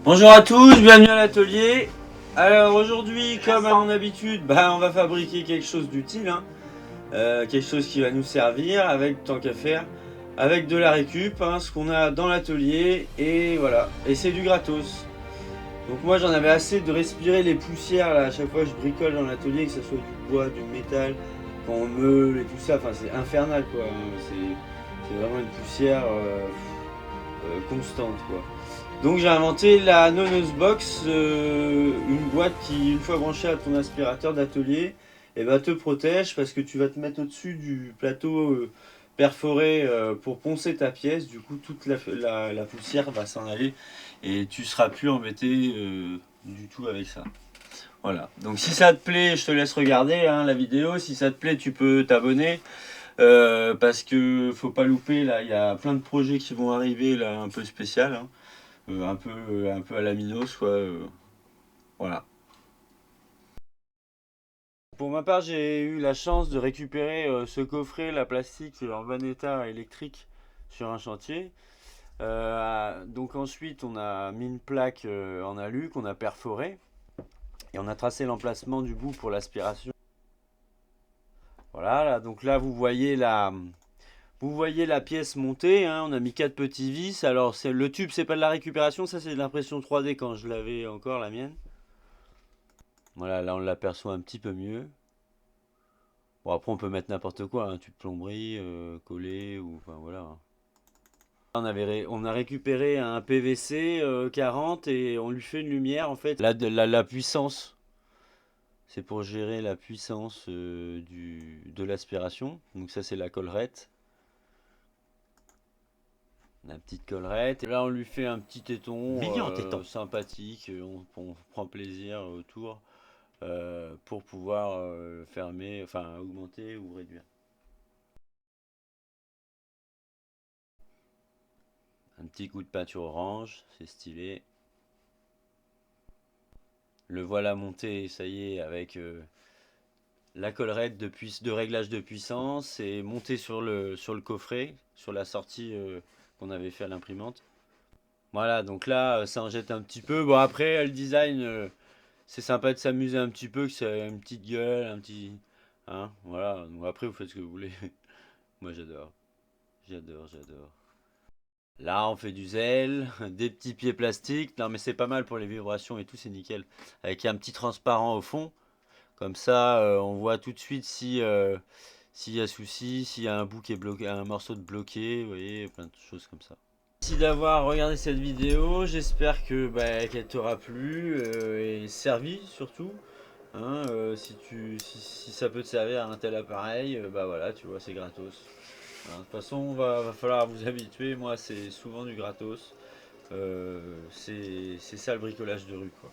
Bonjour à tous, bienvenue à l'atelier. Alors aujourd'hui, comme à mon habitude, on va fabriquer quelque chose d'utile, hein. Quelque chose qui va nous servir, avec tant qu'à faire, avec de la récup, hein, ce qu'on a dans l'atelier, et voilà. Et c'est du gratos. Donc moi j'en avais assez de respirer les poussières là, à chaque fois que je bricole dans l'atelier, que ce soit du bois, du métal, quand on meule et tout ça, enfin c'est infernal quoi, hein. C'est vraiment une poussière constante quoi. Donc j'ai inventé la Nonos Box, une boîte qui, une fois branchée à ton aspirateur d'atelier, te protège parce que tu vas te mettre au-dessus du plateau perforé pour poncer ta pièce. Du coup, toute la poussière va s'en aller et tu seras plus embêté du tout avec ça. Voilà. Donc si ça te plaît, je te laisse regarder hein, la vidéo. Si ça te plaît, tu peux t'abonner. Parce que faut pas louper, là, il y a plein de projets qui vont arriver là, un peu spécial. Hein. Un peu à la Minos, quoi. Voilà. Pour ma part, j'ai eu la chance de récupérer ce coffret, la plastique en bon état électrique sur un chantier. Donc ensuite, on a mis une plaque en alu qu'on a perforée et on a tracé l'emplacement du bout pour l'aspiration. Voilà, là, donc là vous voyez la pièce montée, hein, on a mis 4 petits vis. Alors le tube, c'est pas de la récupération, ça c'est de l'impression 3D quand je l'avais encore la mienne. Voilà, là on l'aperçoit un petit peu mieux. Bon, après, on peut mettre n'importe quoi, un tube plomberie, collé, ou enfin voilà. On a récupéré un PVC 40 et on lui fait une lumière en fait. La puissance, c'est pour gérer la puissance de l'aspiration. Donc, ça, c'est la collerette. La petite collerette. Et là, on lui fait un petit téton Mignon, téton. sympathique. On prend plaisir autour pour pouvoir fermer, enfin augmenter ou réduire. Un petit coup de peinture orange, c'est stylé. Le voilà monté, ça y est, avec la collerette de réglage de puissance et monté sur le coffret, sur la sortie qu'on avait fait à l'imprimante. Voilà, donc là, ça en jette un petit peu. Bon, après, le design, c'est sympa de s'amuser un petit peu, que c'est une petite gueule, un petit. Hein, voilà. Donc après, vous faites ce que vous voulez. Moi, j'adore. J'adore, j'adore. Là, on fait du zèle, des petits pieds plastiques. Non, mais c'est pas mal pour les vibrations et tout, c'est nickel. Avec un petit transparent au fond. Comme ça, on voit tout de suite si s'il y a souci, s'il y a un bout qui est bloqué, un morceau de bloqué, vous voyez, plein de choses comme ça. Merci d'avoir regardé cette vidéo. J'espère que qu'elle t'aura plu et servi surtout. Hein, si ça peut te servir à un tel appareil, voilà, tu vois, c'est gratos. Hein, de toute façon, va falloir vous habituer. Moi, c'est souvent du gratos. C'est ça le bricolage de rue, quoi.